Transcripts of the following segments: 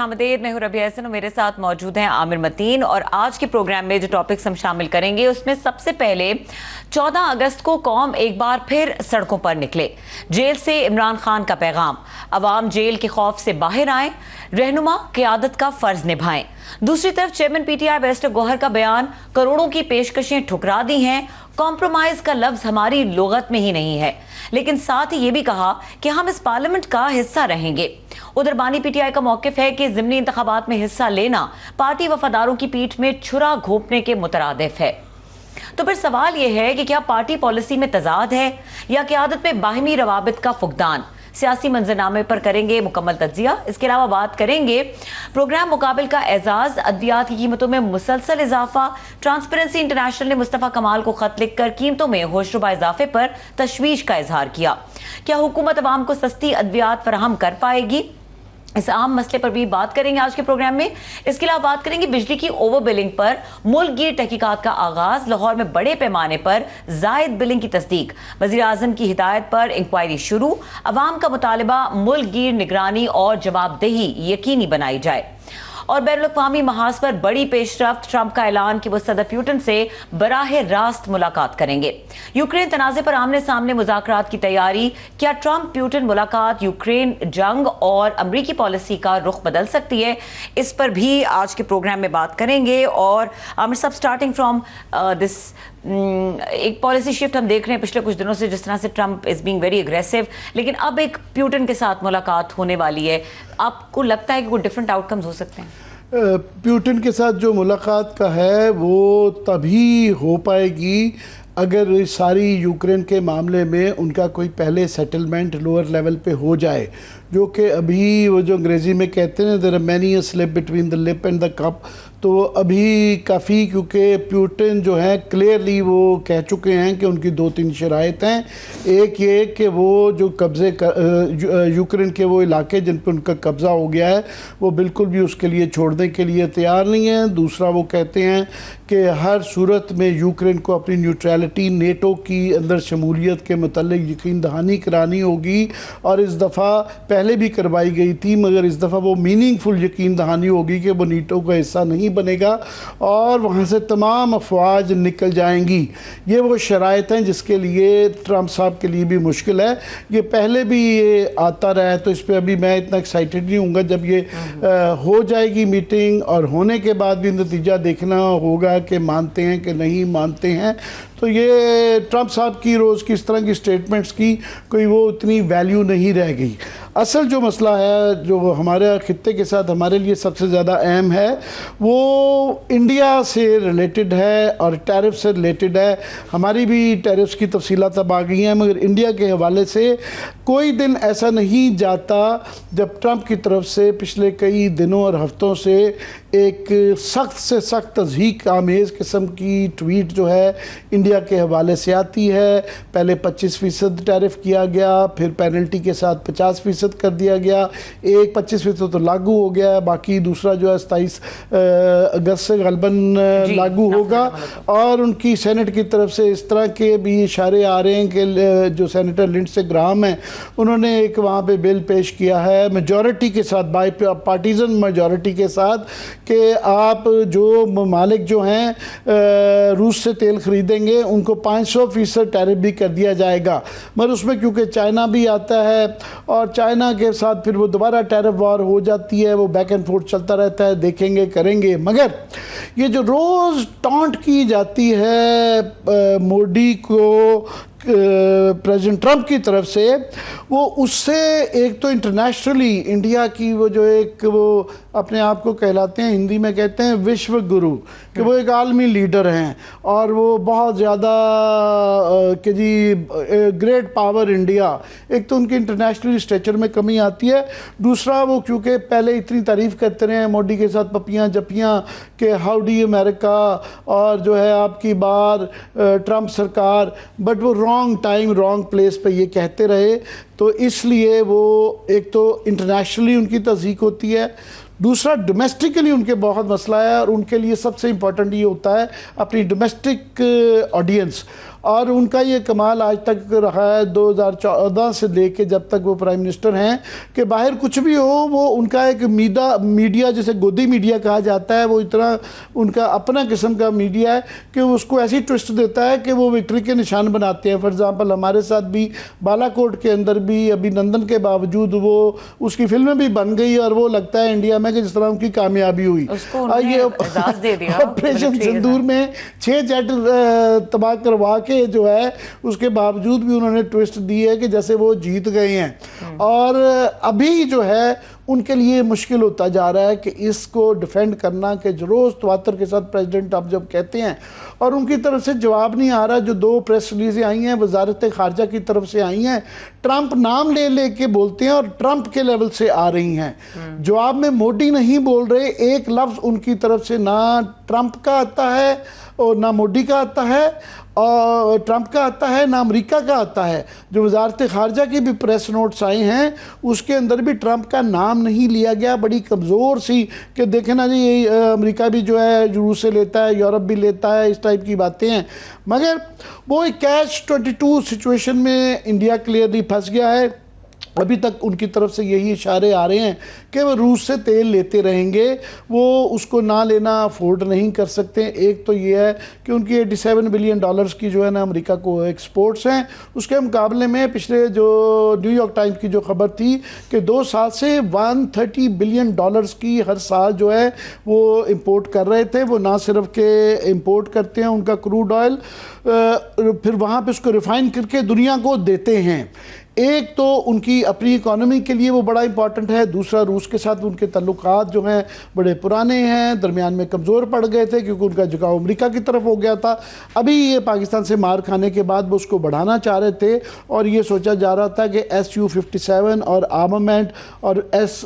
खुशामदीद। मैं हूं रबिया हसन और मेरे साथ मौजूद हैं आमिर मतीन। और आज के प्रोग्राम में जो टॉपिक्स हम शामिल करेंगे उसमें सबसे पहले 14 अगस्त को कौम एक बार फिर सड़कों पर निकले। जेल से इमरान खान का पैगाम, अवाम जेल के खौफ से बाहर आए, रहनुमा क़यादत का फर्ज निभाएं। दूसरी तरफ चेयरमैन पीटीआई बैरिस्टर गौहर का बयान, करोड़ों की पेशकशें ठुकरा दी हैं, कॉम्प्रोमाइज का लफ्ज हमारी लुगत में ही नहीं है। लेकिन साथ ही ये भी कहा कि हम इस पार्लियामेंट का हिस्सा रहेंगे। उधर बानी पीटीआई का मौकिफ है कि ज़िमनी इंतखाबात में हिस्सा लेना पार्टी वफादारों की पीठ में छुरा घोंपने के मुतरादिफ है। तो फिर सवाल यह है कि क्या पार्टी पॉलिसी में तजाद है या क़यादत में बाहिमी रवाबित का फुकदान। सियासी मंजरनामे पर करेंगे मुकम्मल तज्जिया। इसके अलावा बात करेंगे प्रोग्राम मुकाबिल का एजाज, अद्वियात की कीमतों में मुसलसल इजाफा, ट्रांसपेरेंसी इंटरनेशनल ने मुस्तफ़ा कमाल को खत लिखकर कीमतों में होशरुबा इजाफे पर तशवीश का इजहार किया। क्या हुकूमत अवाम को सस्ती अद्वियात फराहम कर पाएगी? इस आम मसले पर भी बात करेंगे आज के प्रोग्राम में। इसके अलावा बात करेंगे बिजली की ओवर बिलिंग पर। मुल्क गिर तहकीकात का आगाज, लाहौर में बड़े पैमाने पर जायद बिलिंग की तस्दीक, वज़ीर आज़म की हिदायत पर इंक्वायरी शुरू, अवाम का मुतालिबा मुल्क गिर निगरानी और जवाबदेही यकीनी बनाई जाए। और बैनुल-अक़वामी महाज पर बड़ी पेशरफ्त, ट्रंप का ऐलान कि वो सदर प्यूटन से बराह रास्त मुलाकात करेंगे। यूक्रेन तनाज़े पर आमने सामने मुज़ाकरात की तैयारी, क्या ट्रंप प्यूटन मुलाकात यूक्रेन जंग और अमरीकी पॉलिसी का रुख बदल सकती है? इस पर भी आज के प्रोग्राम में बात करेंगे। और आमिर साहब, स्टार्टिंग फ्रॉम दिस एक पॉलिसी शिफ्ट हम देख रहे हैं पिछले कुछ दिनों से, जिस तरह से Trump is being very aggressive, लेकिन अब एक प्यूटन के साथ मुलाकात होने वाली है। आपको लगता है कि कोई डिफरेंट आउटकम्स हो सकते हैं? प्यूटन के साथ जो मुलाकात का है वो तभी हो पाएगी अगर सारी यूक्रेन के मामले में उनका कोई पहले सेटलमेंट लोअर लेवल पे हो जाए, जो कि अभी वो जो अंग्रेज़ी में कहते हैं there are many a slip between the lip and the cup. तो अभी काफ़ी, क्योंकि प्यूटन जो है क्लियरली वो कह चुके हैं कि उनकी 2-3 शराइत हैं। एक ये कि वो जो कब्ज़े यूक्रेन के वो इलाके जिन पर उनका कब्ज़ा हो गया है वो बिल्कुल भी उसके लिए छोड़ने के लिए तैयार नहीं है। दूसरा, वो कहते हैं कि हर सूरत में यूक्रेन को अपनी न्यूट्रलिटी, नेटो की अंदर शमूलियत के मतलब यकीन दहानी करानी होगी। और इस दफ़ा पहले भी करवाई गई थी, मगर इस दफ़ा वो मीनिंगफुल यकीन दहानी होगी कि वो नेटो का हिस्सा नहीं बनेगा और वहाँ से तमाम अफवाज निकल जाएंगी। ये वो शराइत हैं जिसके लिए ट्रंप साहब के लिए भी मुश्किल है। ये पहले भी ये आता रहा है, तो इस पर अभी मैं इतना एक्साइटेड नहीं हूँगा। जब ये हो जाएगी मीटिंग और होने के बाद भी नतीजा देखना होगा कि मानते हैं कि नहीं मानते हैं। तो ये ट्रंप साहब की रोज़ की इस तरह की स्टेटमेंट्स की कोई वो उतनी वैल्यू नहीं रह गई। असल जो मसला है जो हमारे खित्ते के साथ हमारे लिए सबसे ज़्यादा अहम है वो इंडिया से रिलेटेड है और टैरिफ से रिलेटेड है। हमारी भी टैरिफ्स की तफसीलात अब आ गई हैं, मगर इंडिया के हवाले से कोई दिन ऐसा नहीं जाता जब ट्रंप की तरफ से पिछले कई दिनों और हफ्तों से एक सख्त से सख्त तज़हीक आमेज़ किस्म की ट्वीट जो है इंडिया के हवाले से आती है। पहले 25% टैरिफ किया गया, फिर पेनल्टी के साथ 50% कर दिया गया। एक 25% तो लागू हो गया है, बाकी दूसरा जो है 27 अगस्त से गलबन लागू होगा। और उनकी सेनेट की तरफ से इस तरह के भी इशारे आ रहे हैं कि जो सेनेटर लिंडसे ग्राहम हैं उन्होंने एक वहाँ पे बिल पेश किया है मेजॉरिटी के साथ, बाई पार्टीजन मेजॉरिटी के साथ, कि आप जो ममालिक जो हैं रूस से तेल ख़रीदेंगे उनको 500% टैरिफ भी कर दिया जाएगा। मगर उसमें क्योंकि चाइना भी आता है और चाइना के साथ फिर वो दोबारा टैरिफ वॉर हो जाती है, वो बैक एंड फोर्थ चलता रहता है, देखेंगे करेंगे। मगर ये जो रोज़ टॉन्ट की जाती है मोदी को प्रेसिडेंट ट्रंप की तरफ से, वो उससे एक तो इंटरनेशनली इंडिया की वो जो एक वो अपने आप को कहलाते हैं, हिंदी में कहते हैं विश्व गुरु, कि वो एक आलमी लीडर हैं और वो बहुत ज़्यादा कि जी ग्रेट पावर इंडिया। एक तो उनके इंटरनेशनल स्टेचर में कमी आती है। दूसरा, वो क्योंकि पहले इतनी तारीफ़ करते रहे हैं मोदी के साथ पपियाँ जपियाँ कि हाउडी अमेरिका और जो है आपकी बार ट्रंप सरकार, बट वो रॉन्ग टाइम रॉन्ग प्लेस पे ये कहते रहे। तो इसलिए वो एक तो इंटरनेशनली उनकी तज़हीक होती है, दूसरा डोमेस्टिकली उनके बहुत मसला है और उनके लिए सबसे इम्पोर्टेंट ये होता है अपनी डोमेस्टिक ऑडियंस। और उनका ये कमाल आज तक रहा है 2014 से लेके जब तक वो प्राइम मिनिस्टर हैं कि बाहर कुछ भी हो वो उनका एक मीडिया जैसे गोदी मीडिया कहा जाता है, वो इतना उनका अपना किस्म का मीडिया है कि उसको ऐसी ट्विस्ट देता है कि वो विक्ट्री के निशान बनाते हैं। फॉर एग्जांपल हमारे साथ भी बालाकोट के अंदर भी अभिनंदन के बावजूद वो उसकी फिल्म भी बन गई और वो लगता है इंडिया में कि जिस तरह उनकी कामयाबी हुई। ये ऑपरेशन सिंदूर में 6 जेट तबाह करवा के जो है उसके बावजूद भी उन्होंने ट्विस्ट दी है कि जैसे वो जीत गए हैं। और अभी जो है उनके लिए मुश्किल होता जा रहा है कि इसको डिफेंड करना कि रोज़ तवातर के साथ प्रेसिडेंट अब जब कहते हैं और उनकी तरफ से जवाब नहीं आ रहा। जो 2 प्रेस रिलीज़ें आई हैं वजारत खारजा की तरफ से आई हैं, ट्रंप नाम ले ले के बोलते हैं और ट्रंप के लेवल से आ रही हैं। जवाब में मोदी नहीं बोल रहे, एक लफ्ज़ उनकी तरफ से ना ट्रंप का आता है और ना मोदी का आता है और ट्रंप का आता है ना अमेरिका का आता है। जो वजारत खारजा की भी प्रेस नोट्स आए हैं उसके अंदर भी ट्रंप का नाम नहीं लिया गया। बड़ी कमज़ोर सी कि देखें ना जी ये अमेरिका भी जो है रूस से लेता है, यूरोप भी लेता है, इस टाइप की बातें हैं। मगर वो एक कैच-22 सिचुएशन में इंडिया क्लियरली फंस गया है। अभी तक उनकी तरफ से यही इशारे आ रहे हैं कि वो रूस से तेल लेते रहेंगे, वो उसको ना लेना अफोर्ड नहीं कर सकते। एक तो ये है कि उनकी 87 बिलियन डॉलर्स की जो है ना अमेरिका को एक्सपोर्ट्स हैं। उसके मुकाबले में पिछले जो न्यूयॉर्क टाइम्स की जो खबर थी कि 2 साल से 130 बिलियन डॉलर्स की हर साल जो है वो इंपोर्ट कर रहे थे। वो ना सिर्फ के इंपोर्ट करते हैं उनका क्रूड ऑयल, फिर वहाँ पे उसको रिफाइन करके दुनिया को देते हैं। एक तो उनकी अपनी इकॉनमी के लिए वो बड़ा इंपॉर्टेंट है, दूसरा रूस के साथ उनके तल्लुकात जो हैं बड़े पुराने हैं, दरमियान में कमज़ोर पड़ गए थे क्योंकि उनका झुकाव अमेरिका की तरफ हो गया था। अभी ये पाकिस्तान से मार खाने के बाद वो उसको बढ़ाना चाह रहे थे और ये सोचा जा रहा था कि SU-57 और आर्मामेंट और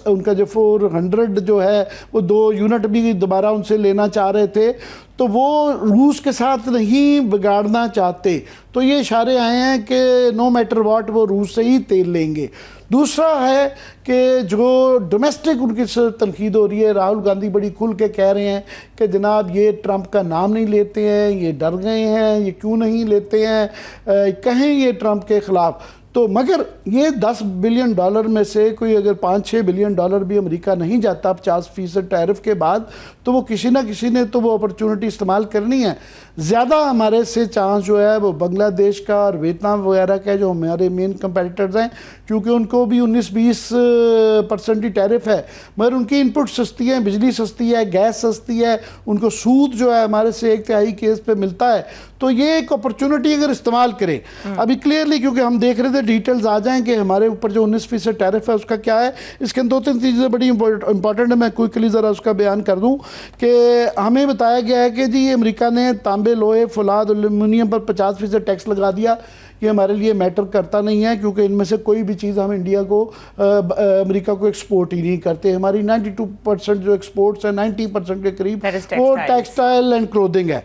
उनका जो 400 जो है वो 2 यूनिट भी दोबारा उनसे लेना चाह रहे थे। तो वो रूस के साथ नहीं बिगाड़ना चाहते। तो ये इशारे आए हैं कि नो मैटर व्हाट वो रूस से ही तेल लेंगे। दूसरा है कि जो डोमेस्टिक उनकी तनकीद हो रही है, राहुल गांधी बड़ी खुल के कह रहे हैं कि जनाब ये ट्रंप का नाम नहीं लेते हैं, ये डर गए हैं, ये क्यों नहीं लेते हैं, कहें ये ट्रंप के ख़िलाफ़। तो मगर ये 10 बिलियन डॉलर में से कोई अगर 5-6 बिलियन डॉलर भी अमेरिका नहीं जाता 50% टैरिफ के बाद, तो वो किसी ना किसी ने तो वो अपॉर्चुनिटी इस्तेमाल करनी है। ज़्यादा हमारे से चांस जो है वो बांग्लादेश का और वियतनाम वगैरह का जो हमारे मेन कंपेटिटर्स हैं, क्योंकि उनको भी 19-20% ही टैरिफ है, मगर उनकी इनपुट सस्ती है, बिजली सस्ती है, गैस सस्ती है, उनको सूद जो है हमारे से 1/3 केस पे मिलता है। तो ये एक अपॉर्चुनिटी अगर इस्तेमाल करें अभी क्लियरली, क्योंकि हम देख रहे थे डिटेल्स आ जाएं कि हमारे ऊपर जो 19% टैरिफ है उसका क्या है। इसके अंदर 2-3 चीज़ें बड़ी इंपॉर्टेंट है, मैं क्विकली ज़रा उसका बयान कर दूं कि हमें बताया गया है कि जी अमेरिका ने तांबे, लोहे, फौलाद, एल्युमिनियम पर 50% टैक्स लगा दिया। ये हमारे लिए मैटर करता नहीं है क्योंकि इनमें से कोई भी चीज़ हम इंडिया को अमेरिका को एक्सपोर्ट ही नहीं करते। हमारी 92% जो एक्सपोर्ट्स है 90% के करीब वो टेक्सटाइल एंड क्लोथिंग है।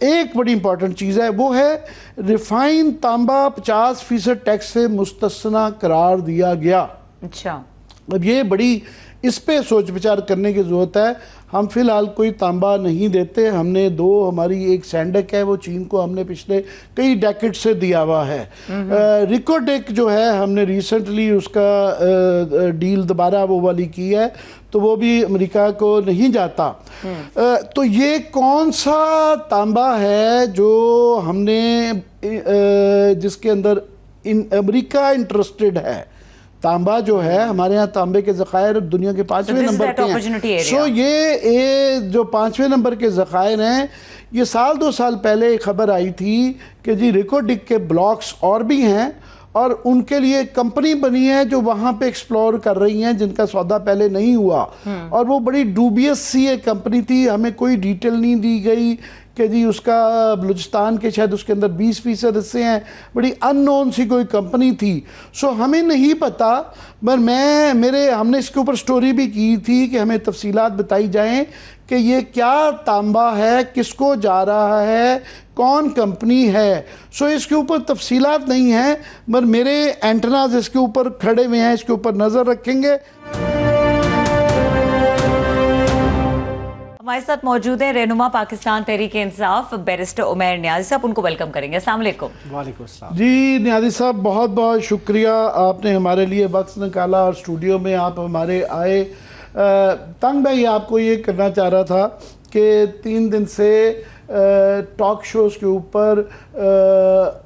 एक बड़ी इंपॉर्टेंट चीज़ है वो है रिफाइन तांबा 50% टैक्स से मुस्तस्ना करार दिया गया। अच्छा, अब ये बड़ी इस पे सोच विचार करने की ज़रूरत है। हम फिलहाल कोई तांबा नहीं देते, हमने 2 हमारी एक सैंडक है वो चीन को हमने पिछले कई डेकेड से दिया हुआ है। रिकोडेक जो है हमने रिसेंटली उसका डील दोबारा वो वाली की है, तो वो भी अमेरिका को नहीं जाता। तो ये कौन सा तांबा है जो हमने जिसके अंदर अमेरिका इंटरेस्टेड है। तांबा जो है हमारे यहाँ तांबे के ज़खायर दुनिया के 5वें नंबर पे हैं। सो ये जो 5वें नंबर के ज़खायर हैं, ये 1-2 साल पहले एक खबर आई थी कि जी रिकोडिक के ब्लॉक्स और भी हैं और उनके लिए कंपनी बनी है जो वहाँ पे एक्सप्लोर कर रही हैं, जिनका सौदा पहले नहीं हुआ। और वो बड़ी डूबियस सी एक कंपनी थी, हमें कोई डिटेल नहीं दी गई कि जी उसका बलूचिस्तान के शायद उसके अंदर 20% हिस्से हैं, बड़ी अननोन सी कोई कंपनी थी। सो हमें नहीं पता, पर हमने इसके ऊपर स्टोरी भी की थी कि हमें तफसीलात बताई जाएं कि ये क्या तांबा है, किसको जा रहा है, कौन कंपनी है। सो इसके ऊपर तफसीलात नहीं है, पर मेरे एंटनाज इसके ऊपर खड़े हुए हैं, इसके ऊपर नज़र रखेंगे। हमारे हमारे साथ मौजूद है रहनुमा पाकिस्तान तहरीक इंसाफ बैरिस्टर उमैर नियाज़ी साहब, उनको वेलकम करेंगे। अस्सलाम वालेकुम। वालेकुम अस्सलाम। जी नियाज़ी साहब, बहुत बहुत शुक्रिया, आपने हमारे लिए वक्त निकाला और स्टूडियो में आप हमारे आए। तंग भाई आपको ये करना चाह रहा था कि 3 दिन से टॉक शोज़ के ऊपर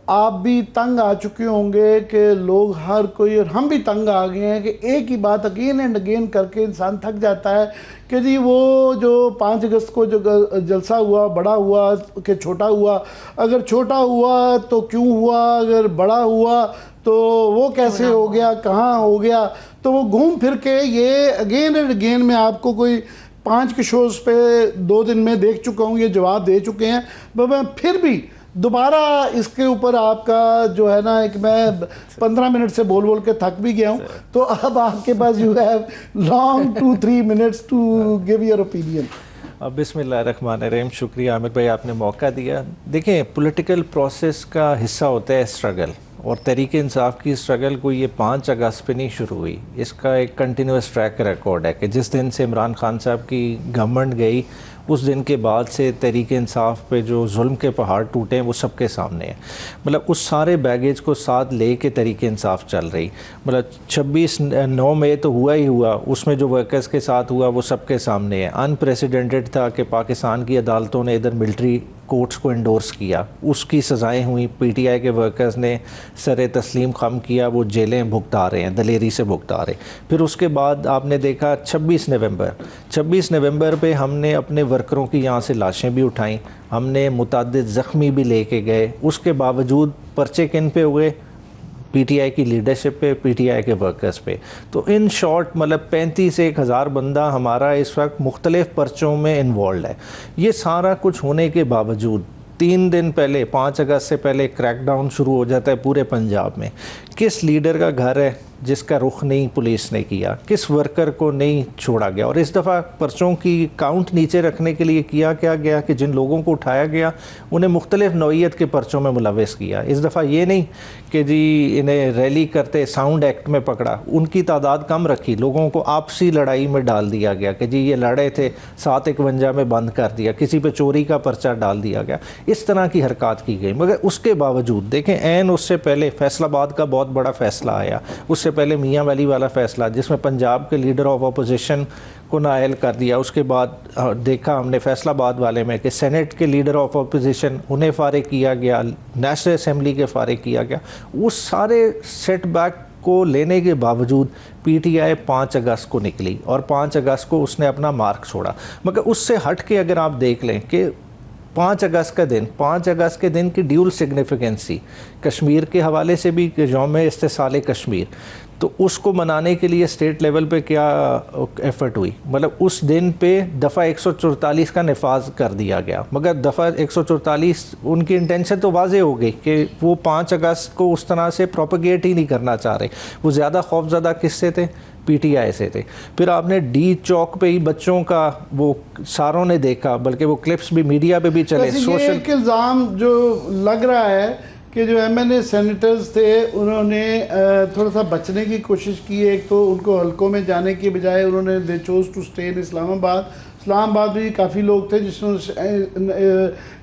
आप भी तंग आ चुके होंगे कि लोग हर कोई, और हम भी तंग आ गए हैं कि एक ही बात अगेन एंड अगेन करके इंसान थक जाता है कि जी वो जो 5 अगस्त को जो जलसा हुआ, बड़ा हुआ कि छोटा हुआ, अगर छोटा हुआ तो क्यों हुआ, अगर बड़ा हुआ तो वो कैसे हो गया, कहाँ हो गया, तो वो घूम फिर के ये अगेन एंड अगेन मैं आपको कोई 5 के शोज़ पे 2 दिन में देख चुका हूँ, ये जवाब दे चुके हैं, मैं फिर भी दोबारा इसके ऊपर आपका जो है ना, एक मैं 15 मिनट से बोल बोल के थक भी गया हूँ, तो अब आपके पास you have long 2-3 minutes to give your opinion. बिस्मिल्लाहिर्रहमानिर्रहीम। शुक्रिया आमिर भाई, आपने मौका दिया। देखें, पॉलिटिकल प्रोसेस का हिस्सा होता है स्ट्रगल, और तहरीक इंसाफ की स्ट्रगल को ये 5 अगस्त पे नहीं शुरू हुई, इसका एक कंटिन्यूस ट्रैक रिकॉर्ड है कि जिस दिन से इमरान खान साहब की गवर्नमेंट गई उस दिन के बाद से तहरीक इंसाफ पे जो जुल्म के पहाड़ टूटे हैं वो सबके सामने है। मतलब उस सारे बैगेज को साथ ले के तहरीक इंसाफ चल रही। मतलब 26/9 में तो हुआ ही हुआ, उसमें जो वर्कर्स के साथ हुआ वो सबके सामने है। अनप्रेसिडेंटेड था कि पाकिस्तान की अदालतों ने इधर मिलिट्री कोर्ट्स को इंडोर्स किया, उसकी सज़ाएं हुई। पीटीआई के वर्कर्स ने सर तस्लीम खम किया, वो जेलें भुगता रहे हैं, दलेरी से भुगता रहे। फिर उसके बाद आपने देखा 26 नवंबर पे हमने अपने वर्करों की यहाँ से लाशें भी उठाई, हमने मुतअद्दिद ज़ख्मी भी लेके गए। उसके बावजूद पर्चे किन पे हुए? पीटीआई की लीडरशिप पे, पीटीआई के वर्कर्स पे। तो इन शॉर्ट मतलब 35 से 1000 बंदा हमारा इस वक्त मुख्तलिफ पर्चों में इन्वॉल्व है। ये सारा कुछ होने के बावजूद 3 दिन पहले, 5 अगस्त से पहले क्रैकडाउन शुरू हो जाता है पूरे पंजाब में। किस लीडर का घर है जिसका रुख नहीं पुलिस ने किया? किस वर्कर को नहीं छोड़ा गया? और इस दफ़ा पर्चों की काउंट नीचे रखने के लिए किया क्या गया कि जिन लोगों को उठाया गया उन्हें मुख्तलिफ नौइयत के पर्चों में मुलविस किया। इस दफ़ा ये नहीं कि जी इन्हें रैली करते साउंड एक्ट में पकड़ा, उनकी तादाद कम रखी, लोगों को आपसी लड़ाई में डाल दिया गया कि जी ये लड़े थे, 751 में बंद कर दिया, किसी पे चोरी का पर्चा डाल दिया गया। इस तरह की हरकत की गई। मगर उसके बावजूद देखें, ऐन उससे पहले फैसलाबाद का बहुत बड़ा फैसला आया, उससे पहले मियाँ वाली वाला फैसला जिसमें पंजाब के लीडर ऑफ अपोजिशन को नाअहल कर दिया। उसके बाद देखा हमने फैसलाबाद वाले में कि सेनेट के लीडर ऑफ अपोजिशन उन्हें फारिग किया गया, नेशनल असम्बली के फारिग किया गया। उस सारे सेटबैक को लेने के बावजूद पीटीआई 5 अगस्त को निकली और 5 अगस्त को उसने अपना मार्क छोड़ा। मगर उससे हट के अगर आप देख लें कि 5 अगस्त के दिन की ड्यूल सिग्निफिकेंसी कश्मीर के हवाले से भी यौम इस्तिसाल कश्मीर, तो उसको मनाने के लिए स्टेट लेवल पे क्या एफर्ट हुई। मतलब उस दिन पे दफ़ा 144 का नफाज कर दिया गया, मगर दफ़ा 144 उनकी इंटेंशन तो वाज़े हो गई कि वो 5 अगस्त को उस तरह से प्रोपगेट ही नहीं करना चाह रहे। वो ज़्यादा खौफज़दा किससे थे? पीटीआई से थे। फिर आपने डी चौक पे ही बच्चों का वो सारों ने देखा, बल्कि वो क्लिप्स भी मीडिया पे भी चले। सोशल एक इल्ज़ाम जो लग रहा है कि जो एमएनए सेनेटर्स थे उन्होंने थोड़ा सा बचने की कोशिश की। एक तो उनको हल्कों में जाने की बजाय उन्होंने they chose to stay in Islamabad भी काफ़ी लोग थे जिसने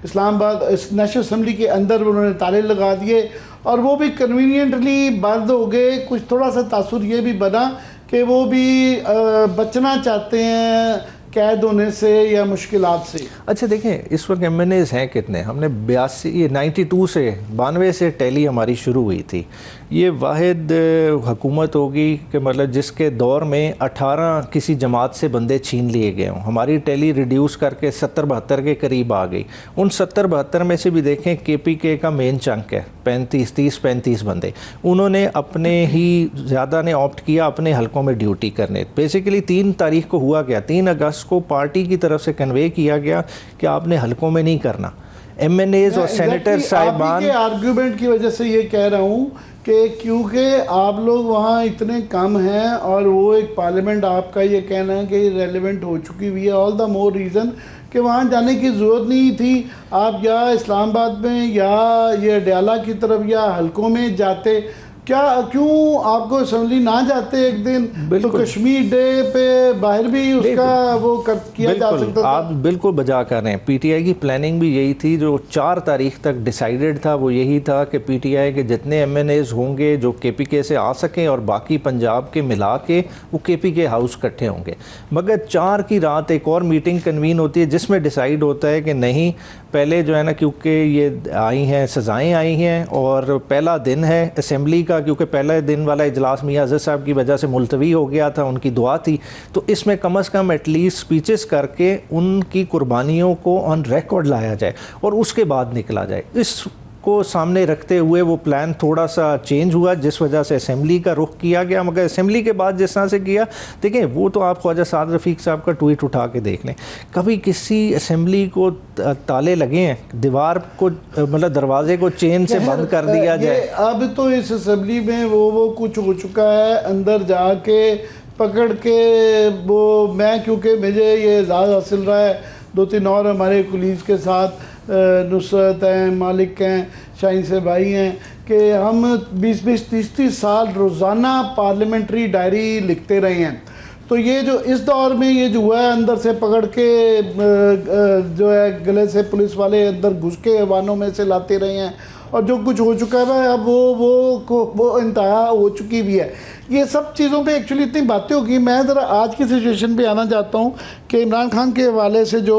इस्लामाबाद नेशनल असम्बली के अंदर उन्होंने ताले लगा दिए और वो भी कन्वीनियंटली बंद हो गए। कुछ थोड़ा सा तासुर ये भी बना कि वो भी बचना चाहते हैं कैद होने से या मुश्किलात से। अच्छा देखें, इस वक्त एमएनएज हैं कितने? हमने 92 से टैली हमारी शुरू हुई थी। ये वाहिद हुकूमत होगी कि मतलब जिसके दौर में 18 किसी जमात से बंदे छीन लिए गए हों। हमारी टैली रिड्यूस करके 70-72 के करीब आ गई। उन 70-72 में से भी देखें केपीके का मेन चंक है 30-35 बंदे, उन्होंने अपने ही ज़्यादा ने ऑप्ट किया अपने हलकों में ड्यूटी करने। बेसिकली 3 तारीख को हुआ गया, 3 अगस्त को पार्टी की तरफ से कन्वे किया गया कि आपने हलकों में नहीं करना। एमएनएज और सेनेटर साहिबान आर्ग्यूमेंट की वजह से ये कह रहा हूँ कि क्योंकि आप लोग वहाँ इतने कम हैं और वो एक पार्लियामेंट आपका ये कहना है कि रेलेवेंट हो चुकी हुई है, ऑल द मोर रीज़न कि वहाँ जाने की ज़रूरत नहीं थी। आप या इस्लामाबाद में या ये अडयाला की तरफ या हलकों में जाते क्यों आपको असेंबली ना जाते एक दिन, तो बिल्कुल। कश्मीर डे पे बाहर भी उसका वो किया जा बिल्कुल, सकता था। आप बिल्कुल बजा कर रहे हैं। पीटीआई की प्लानिंग भी यही थी, जो 4 तारीख तक डिसाइडेड था वो यही था कि पीटीआई के जितने एमएनएज होंगे जो केपीके से आ सकें और बाकी पंजाब के मिला के वो केपीके हाउस इकट्ठे होंगे। मगर 4 की रात एक और मीटिंग कन्वीन होती है जिसमें डिसाइड होता है कि नहीं, पहले जो है ना, क्योंकि ये आई हैं सज़ाएँ आई हैं और पहला दिन है असेंबली का, क्योंकि पहले दिन वाला इजलास मियां अज़हर साहब की वजह से मुलतवी हो गया था, उनकी दुआ थी, तो इसमें कम अज़ कम एटलीस्ट स्पीचेस करके उनकी कुर्बानियों को ऑन रिकॉर्ड लाया जाए और उसके बाद निकला जाए। इसको सामने रखते हुए वो प्लान थोड़ा सा चेंज हुआ, जिस वजह से असेंबली का रुख किया गया। मगर असेंबली के बाद जिस तरह से किया, देखें वो तो आप ख्वाजा साद रफ़ीक साहब का ट्वीट उठा के देख लें, कभी किसी असेंबली को ताले लगे हैं, दीवार को मतलब दरवाजे को चेन से बंद कर दिया जाए। अब तो इस असेंबली में वो कुछ हो चुका है, अंदर जाके पकड़ के वो, मैं क्योंकि मुझे ये एजाज़ हासिल रहा है 2-3 और हमारे कुलीग्स के साथ, नुसरत हैं, मालिक हैं, शाहीन से भाई हैं, कि हम 20-20, 30-30 साल रोज़ाना पार्लियामेंट्री डायरी लिखते रहे हैं। तो ये जो इस दौर में ये जो हुआ है, अंदर से पकड़ के जो है गले से पुलिस वाले अंदर घुस के वाहनों में से लाते रहे हैं, और जो कुछ हो चुका है अब वो इंतहा हो चुकी भी है। ये सब चीज़ों पे एक्चुअली इतनी बातें होगी। मैं ज़रा आज की सिचुएशन पे आना चाहता हूँ कि इमरान खान के हवाले से जो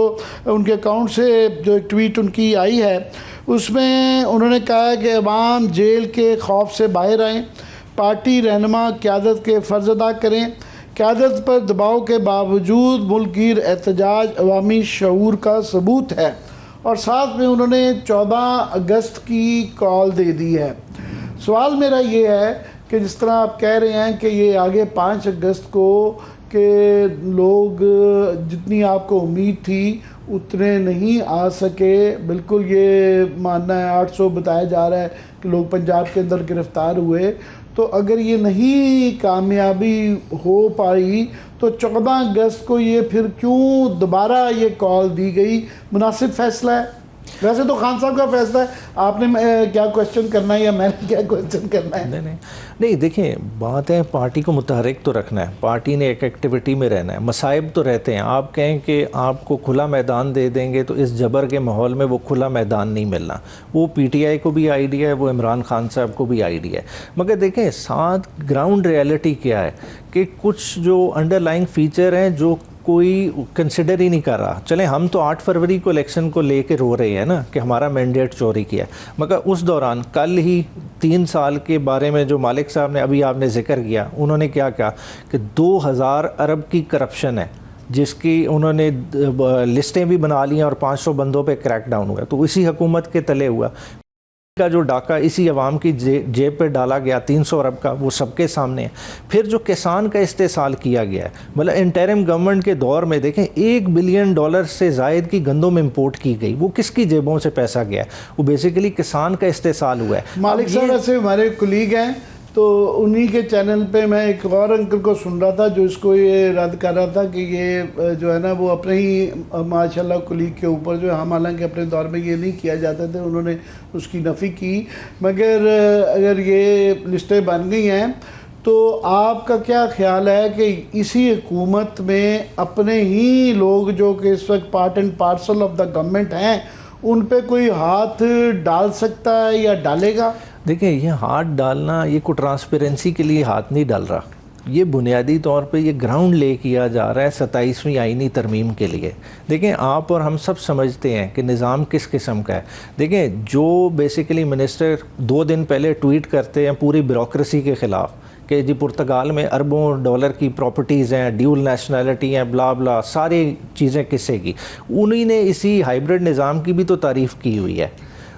उनके अकाउंट से जो एक ट्वीट उनकी आई है, उसमें उन्होंने कहा है कि अवाम जेल के खौफ से बाहर आएँ, पार्टी रहनुमा क़यादत के फ़र्ज़ अदा करें, क़यादत पर दबाव के बावजूद मुल्कगीर एहतजाज अवामी शऊर का सबूत है। और साथ में उन्होंने 14 अगस्त की कॉल दे दी है। सवाल मेरा ये है कि जिस तरह आप कह रहे हैं कि ये आगे 5 अगस्त को के लोग जितनी आपको उम्मीद थी उतने नहीं आ सके, बिल्कुल ये मानना है, 800 बताया जा रहा है कि लोग पंजाब के अंदर गिरफ़्तार हुए। तो अगर ये नहीं कामयाबी हो पाई तो 14 अगस्त को ये फिर क्यों दोबारा ये कॉल दी गई? मुनासिब फ़ैसला है? वैसे तो खान साहब का फैसला है, आपने क्या क्वेश्चन करना है या मैंने क्या क्वेश्चन करना है? नहीं देखिए, बात है पार्टी को मुतहरिक तो रखना है, पार्टी ने एक एक्टिविटी में रहना है। मसाइब तो रहते हैं, आप कहें कि आपको खुला मैदान दे देंगे तो इस जबर के माहौल में वो खुला मैदान नहीं मिलना। वो पीटीआई को भी आइडिया है, वो इमरान खान साहब को भी आइडिया है। मगर देखें साथ ग्राउंड रियलिटी क्या है कि कुछ जो अंडरलाइंग फीचर हैं जो कोई कंसिडर ही नहीं कर रहा। चलें हम तो 8 फरवरी को इलेक्शन को लेके रो रहे हैं ना कि हमारा मैंडेट चोरी किया, मगर उस दौरान कल ही 3 साल के बारे में जो मालिक साहब ने अभी आपने जिक्र किया, उन्होंने क्या कहा कि 2000 अरब की करप्शन है जिसकी उन्होंने लिस्टें भी बना ली हैं और 500 बंदों पे क्रैकडाउन हुआ। तो इसी हुकूमत के तले हुआ का जो डाका इसी अवाम की जेब पे डाला गया 300 अरब का, वो सबके सामने है। फिर जो किसान का इस्तेसाल किया गया है, मतलब इंटरिम गवर्नमेंट के दौर में देखें $1 बिलियन से ज़ायद की गंदम इंपोर्ट की गई, वो किसकी जेबों से पैसा गया है? वो बेसिकली किसान का इस्तेसाल हुआ है। मालिक साहब ऐसे हमारे कुलीग हैं, तो उन्हीं के चैनल पे मैं एक और अंकल को सुन रहा था जो इसको ये रद्द कर रहा था कि ये जो है ना वो अपने ही माशाल्लाह कुलीग के ऊपर जो हम हालांकि अपने दौर में ये नहीं किया जाते थे, उन्होंने उसकी नफ़ी की। मगर अगर ये लिस्टें बन गई हैं तो आपका क्या ख्याल है कि इसी हुकूमत में अपने ही लोग जो कि इस वक्त part and parcel of the government हैं, उन पे कोई हाथ डाल सकता है या डालेगा? देखिए, ये हाथ डालना, ये कोई ट्रांसपेरेंसी के लिए हाथ नहीं डाल रहा, ये बुनियादी तौर पे ये ग्राउंड ले किया जा रहा है 27वीं आईनी तरमीम के लिए। देखें आप और हम सब समझते हैं कि निज़ाम किस किस्म का है। देखें जो बेसिकली मिनिस्टर 2 दिन पहले ट्वीट करते हैं पूरी ब्यूरोक्रेसी के ख़िलाफ़ कि जी पुर्तगाल में अरबों डॉलर की प्रॉपर्टीज़ हैं, ड्यूल नेशनैलिटी हैं, ब्ला ब्ला सारी चीज़ें किस्से की, उन्हीं ने इसी हाइब्रिड निज़ाम की भी तो तारीफ़ की हुई है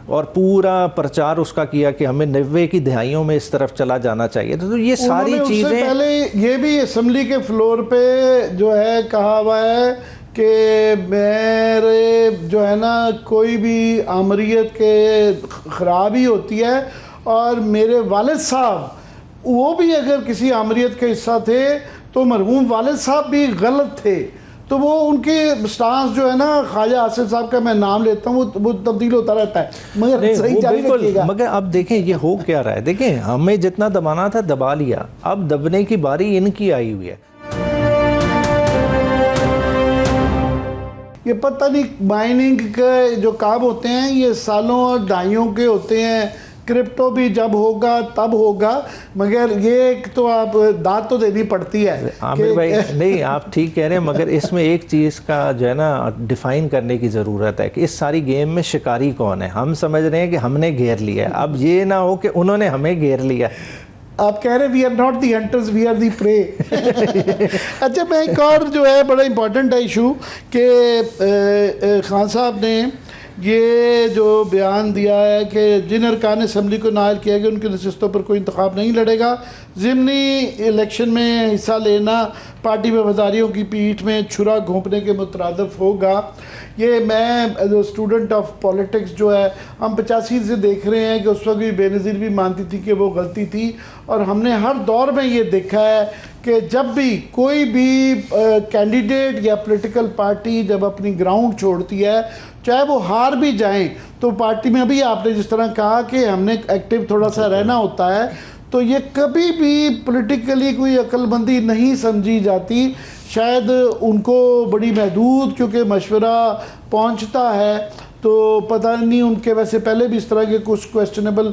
और पूरा प्रचार उसका किया कि हमें 90 की दहाइयों में इस तरफ चला जाना चाहिए। तो ये सारी चीज़ें पहले ये भी असम्बली के फ्लोर पे जो है कहा हुआ है कि मेरे जो है ना कोई भी आमरीत के ख़राबी होती है और मेरे वालिद साहब वो भी अगर किसी आमरीत के हिस्सा थे तो मरहूम वालिद साहब भी गलत थे। तो वो उनके स्टांस जो है ना, ख्वाजा आसिफ साहब का मैं नाम लेता हूँ, वो तब्दील होता रहता है, मगर सही जारी रखिएगा। मगर अब देखें ये हो क्या रहा है, देखें हमें जितना दबाना था दबा लिया, अब दबने की बारी इनकी आई हुई है। ये पता नहीं माइनिंग के जो काम होते हैं ये सालों और दहाइयों के होते हैं, क्रिप्टो भी जब होगा तब होगा, मगर ये तो आप दाद तो देनी पड़ती है। आमिर भाई नहीं, आप ठीक कह रहे हैं, मगर इसमें एक चीज़ का जो है ना डिफ़ाइन करने की ज़रूरत है कि इस सारी गेम में शिकारी कौन है। हम समझ रहे हैं कि हमने घेर लिया है, अब ये ना हो कि उन्होंने हमें घेर लिया। आप कह रहे हैं we are not the hunters, we are the prey. अच्छा, मैं एक और जो है बड़ा इंपॉर्टेंट है इशू कि खान साहब ने ये जो बयान दिया है कि जिन अरकान असम्बली को नायल किया गया उनकी नशिस्तों पर कोई इंतखाब नहीं लड़ेगा, ज़िमनी इलेक्शन में हिस्सा लेना पार्टी वफादारियों की पीठ में छुरा घोंपने के मुतरादिफ होगा। ये मैं as a student of politics जो है, हम 85 से देख रहे हैं कि उस वक्त भी बेनज़ीर भी मानती थी कि वो गलती थी, और हमने हर दौर में ये देखा है कि जब भी कोई भी कैंडिडेट या पॉलिटिकल पार्टी जब अपनी ग्राउंड छोड़ती है, चाहे वो हार भी जाएं, तो पार्टी में अभी आपने जिस तरह कहा कि हमने एक्टिव थोड़ा सा रहना होता है, तो ये कभी भी पॉलिटिकली कोई अक्लमंदी नहीं समझी जाती। शायद उनको बड़ी महदूद क्योंकि मशवरा पहुंचता है, तो पता नहीं उनके वैसे पहले भी इस तरह के कुछ क्वेश्चनेबल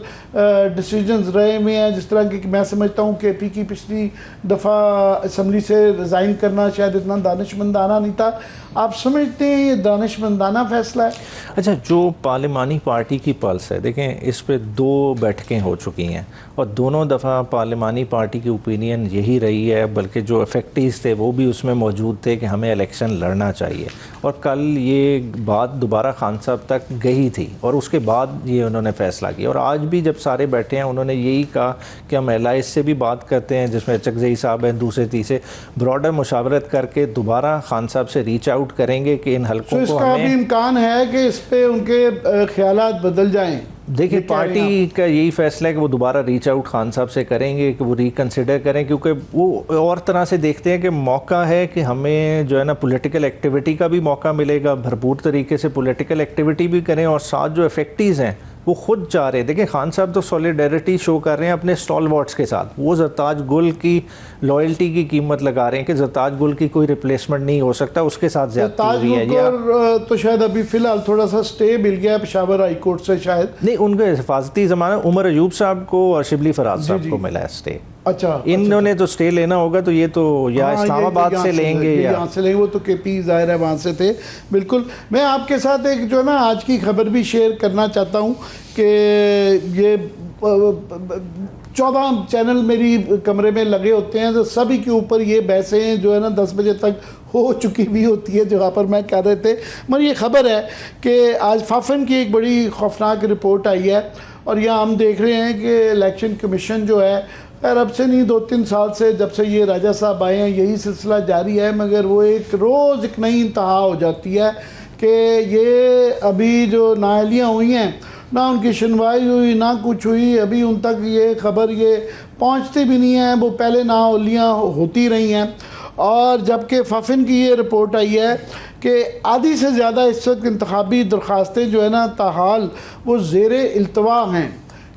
डिसीजंस रहे हुए हैं, जिस तरह की मैं समझता हूँ कि पी की पिछली दफ़ा असम्बली से रिज़ाइन करना शायद इतना दानिशमंदाना नहीं था। आप समझते हैं ये दानिशमंदाना फैसला है? अच्छा, जो पार्लिमानी पार्टी की पल्स है, देखें इस पे 2 बैठकें हो चुकी हैं और दोनों दफ़ा पार्लिमानी पार्टी की ओपिनियन यही रही है, बल्कि जो इफेक्टिव्स थे वो भी उसमें मौजूद थे कि हमें इलेक्शन लड़ना चाहिए। और कल ये बात दोबारा खान साहब तक गई थी और उसके बाद ये उन्होंने फ़ैसला किया। और आज भी जब सारे बैठे हैं उन्होंने यही कहा कि हम LIS से भी बात करते हैं, जिसमें चकजई साहब हैं, दूसरे तीसरे ब्रॉडर मुशावरत करके दोबारा खान साहब से रीच आउट करेंगे कि इन हल्कों को इसका भी इम्कान है कि इस पे उनके ख्यालात बदल जाएं। देखिए पार्टी का यही फैसला है कि वो दोबारा रीच आउट खान साहब से करेंगे कि वो रिकंसिडर करें, क्योंकि वो और तरह से देखते हैं कि मौका है कि हमें जो है ना पॉलिटिकल एक्टिविटी का भी मौका मिलेगा, भरपूर तरीके से पॉलिटिकल एक्टिविटी भी करें, और साथ जो इफेक्टिव्स हैं वो खुद चाह रहे हैं। देखिए खान साहब तो सॉलिडेरिटी शो कर रहे हैं अपने स्टॉलवर्ड्स के साथ, वो ज़रताज गुल की लॉयल्टी की कीमत लगा रहे हैं कि ज़रताज गुल की कोई रिप्लेसमेंट नहीं हो सकता, उसके साथ ज़्यादती हुई है। या तो शायद अभी फ़िलहाल थोड़ा सा स्टे मिल गया पेशावर हाई कोर्ट से, शायद नहीं, उनके हिफाजती ज़माना उमर अयूब साहब को और शिबली फराज साहब को मिला है स्टे। अच्छा, इन्होंने तो स्टे लेना होगा तो ये तो या इस्लामाबाद से लेंगे या यहाँ से लेंगे, वो तो KP ज़ाहिर है वहाँ से थे। बिल्कुल, मैं आपके साथ एक जो है ना आज की खबर भी शेयर करना चाहता हूँ कि ये 14 चैनल मेरी कमरे में लगे होते हैं, तो सभी के ऊपर ये बहसें जो है ना 10 बजे तक हो चुकी भी होती है, जहाँ पर मैं कह रहे थे। मगर ये खबर है कि आज फाफन की एक बड़ी खौफनाक रिपोर्ट आई है, और यहाँ हम देख रहे हैं कि इलेक्शन कमीशन जो है, खैर अब से नहीं 2-3 साल से जब से ये राजा साहब आए हैं यही सिलसिला जारी है, मगर वो एक रोज़ एक नई इंतहा हो जाती है कि ये अभी जो नाअहलियाँ हुई हैं ना उनकी सुनवाई हुई ना कुछ हुई, अभी उन तक ये खबर ये पहुंचती भी नहीं है, वो पहले नाअहलियाँ होती रही हैं। और जबकि फाफिन की ये रिपोर्ट आई है कि आधी से ज़्यादा इस वक्त इंतखाबी दरख्वास्तें जो है ना ताहाल वो ज़ेरे इल्तवा हैं,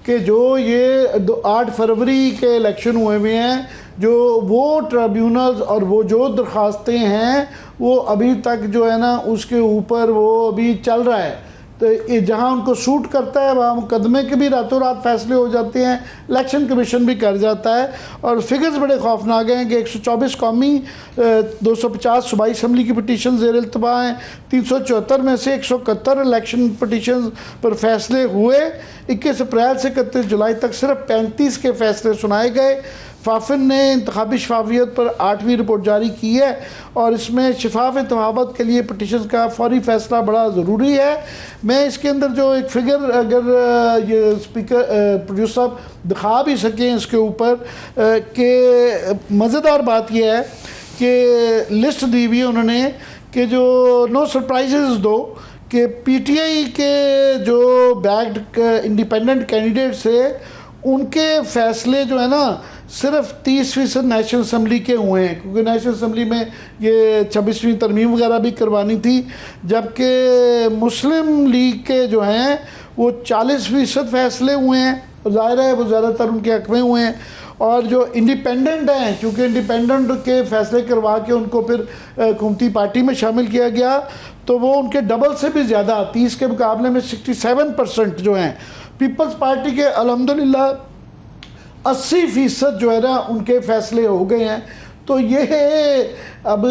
कि जो ये 8 फरवरी के इलेक्शन हुए हुए हैं, जो वो ट्रिब्यूनल्स और वो जो दरख्वास्तें हैं वो अभी तक जो है ना उसके ऊपर वो अभी चल रहा है। तो ये जहाँ उनको सूट करता है वहाँ मुकदमे के भी रातों रात फैसले हो जाते हैं, इलेक्शन कमीशन भी कर जाता है। और फिगर्स बड़े खौफनाक हैं कि 124 कौमी 250 सूबाई असम्बली की पटिशन ज़ेर इल्तवा हैं, 374 में से 171 इलेक्शन पटिशन पर फैसले हुए। 21 अप्रैल से 31 जुलाई तक सिर्फ 35 के फैसले सुनाए गए। फाफिन ने इंतखाबी शफाफियत पर 8वीं रिपोर्ट जारी की है, और इसमें शफाफ इंतखाबात के लिए पटिशन का फौरी फैसला बड़ा ज़रूरी है। मैं इसके अंदर जो एक फ़िगर अगर ये स्पीकर प्रोड्यूसर साहब दिखा भी सकें इसके ऊपर, कि मज़ेदार बात यह है कि लिस्ट दी हुई है उन्होंने कि जो नो सरप्राइजेज दो कि PTI के जो बैक्ड इंडिपेंडेंट कैंडिडेट्स है उनके फ़ैसले जो है ना सिर्फ 30% नेशनल असम्बली के हुए हैं, क्योंकि नेशनल असम्बली में ये 26वीं तरमीम वगैरह भी करवानी थी, जबकि मुस्लिम लीग के जो हैं वो 40% फैसले हुए हैं। ज़ाहिर है वो ज़्यादातर उनके हक़ में हुए हैं। और जो इंडिपेंडेंट हैं, क्योंकि इंडिपेंडेंट के फैसले करवा के उनको फिर हुकूमती पार्टी में शामिल किया गया, तो वो उनके डबल से भी ज़्यादा 30 के मुकाबले में 67% जो हैं। पीपल्स पार्टी के अल्हम्दुलिल्लाह 80% जो है ना उनके फैसले हो गए हैं। तो ये अब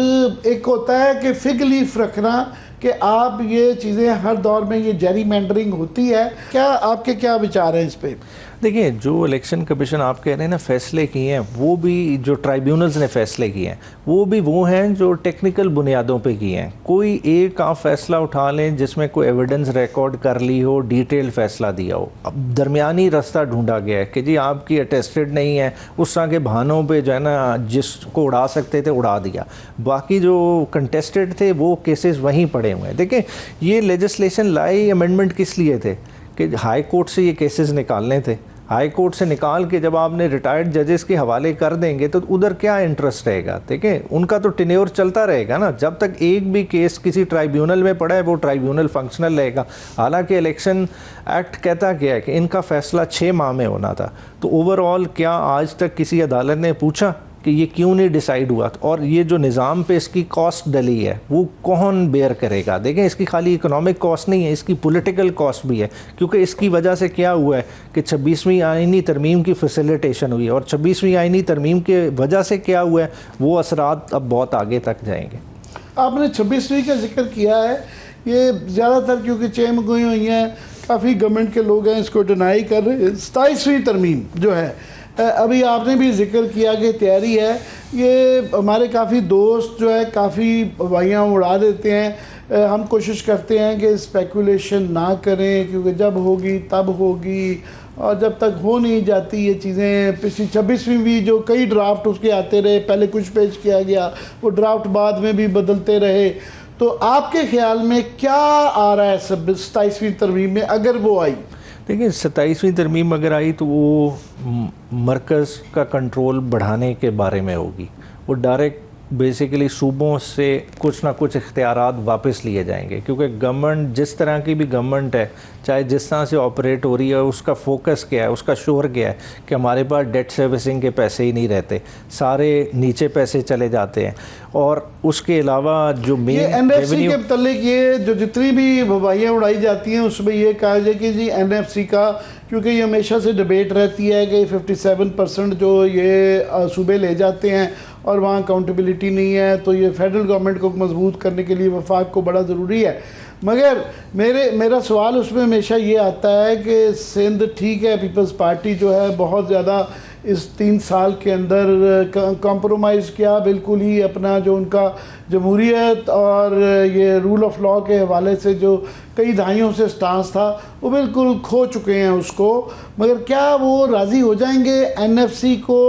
एक होता है कि फिग लीफ रखना कि आप ये चीज़ें हर दौर में ये जेरीमैंडरिंग होती है, क्या आपके क्या विचार हैं इस पे? देखिए, जो इलेक्शन कमीशन आप कह रहे हैं ना फैसले किए हैं, वो भी जो ट्राइब्यूनल्स ने फैसले किए हैं वो हैं जो टेक्निकल बुनियादों पे किए हैं। कोई एक आप फैसला उठा लें जिसमें कोई एविडेंस रिकॉर्ड कर ली हो, डिटेल फैसला दिया हो। अब दरमियानी रास्ता ढूंढा गया है कि जी आपकी अटेस्टेड नहीं है, उस तरह के बहानों पे जो है ना जिसको उड़ा सकते थे उड़ा दिया। बाकी जो कंटेस्टेड थे वो केसेस वहीं पड़े हुए हैं। देखें, ये लेजिस्लेशन लाई अमेंडमेंट किस लिए थे कि हाई कोर्ट से ये केसेस निकालने थे। हाई कोर्ट से निकाल के जब आपने रिटायर्ड जजेस के हवाले कर देंगे तो उधर क्या इंटरेस्ट रहेगा? देखें, उनका तो टेन्योर चलता रहेगा ना, जब तक एक भी केस किसी ट्राइब्यूनल में पड़ा है वो ट्राइब्यूनल फंक्शनल रहेगा। हालांकि इलेक्शन एक्ट कहता क्या है कि इनका फैसला 6 माह में होना था। तो ओवरऑल क्या आज तक किसी अदालत ने पूछा कि ये क्यों नहीं डिसाइड हुआ? और ये जो निज़ाम पे इसकी कॉस्ट डली है वो कौन बेयर करेगा? देखें, इसकी खाली इकोनॉमिक कॉस्ट नहीं है, इसकी पॉलिटिकल कॉस्ट भी है, क्योंकि इसकी वजह से क्या हुआ है कि 26वीं आईनी तरमीम की फैसिलिटेशन हुई है, और 26वीं आईनी तरमीम के वजह से क्या हुआ है वो असरात अब बहुत आगे तक जाएंगे। आपने 26वीं का जिक्र किया है, ये ज़्यादातर क्योंकि चेम गई हुई हैं, काफ़ी गवर्नमेंट के लोग हैं इसको डिनाई कर रहे हैं। 27वीं तरमीम जो है, अभी आपने भी जिक्र किया कि तैयारी है, ये हमारे काफ़ी दोस्त जो है काफ़ी वाहियाँ उड़ा देते हैं। हम कोशिश करते हैं कि स्पेकुलेशन ना करें, क्योंकि जब होगी तब होगी, और जब तक हो नहीं जाती ये चीज़ें। पिछली 26वीं भी जो कई ड्राफ्ट उसके आते रहे, पहले कुछ पेश किया गया, वो ड्राफ्ट बाद में भी बदलते रहे। तो आपके ख्याल में क्या आ रहा है 27वीं तरमीम में, अगर वो आई? देखिए, 27वीं तरमीम अगर आई तो वो मरकज़ का कंट्रोल बढ़ाने के बारे में होगी। वो डायरेक्ट बेसिकली सूबों से कुछ ना कुछ इख्तियारात वापस लिए जाएंगे, क्योंकि गवर्नमेंट जिस तरह की भी गवर्नमेंट है, चाहे जिस तरह से ऑपरेट हो रही है, उसका फोकस क्या है, उसका शोर क्या है कि हमारे पास डेट सर्विसिंग के पैसे ही नहीं रहते, सारे नीचे पैसे चले जाते हैं। और उसके अलावा जो मेन एनएफसी के मतलब ये जो जितनी भी वबाइयाँ उड़ाई जाती हैं उसमें ये कहा जाए कि जी एनएफसी का, क्योंकि ये हमेशा से डिबेट रहती है कि 57% जो ये सूबे ले जाते हैं और वहाँ अकाउंटेबिलिटी नहीं है, तो ये फेडरल गवर्नमेंट को मजबूत करने के लिए वफाक को बड़ा ज़रूरी है। मगर मेरा सवाल उसमें हमेशा ये आता है कि सिंध ठीक है, पीपल्स पार्टी जो है बहुत ज़्यादा इस 3 साल के अंदर कॉम्प्रोमाइज़ किया, बिल्कुल ही अपना जो उनका जमहूरियत और ये रूल ऑफ लॉ के हवाले से जो कई दहाइयों से स्टांस था वो बिल्कुल खो चुके हैं उसको। मगर क्या वो राज़ी हो जाएंगे एनएफसी को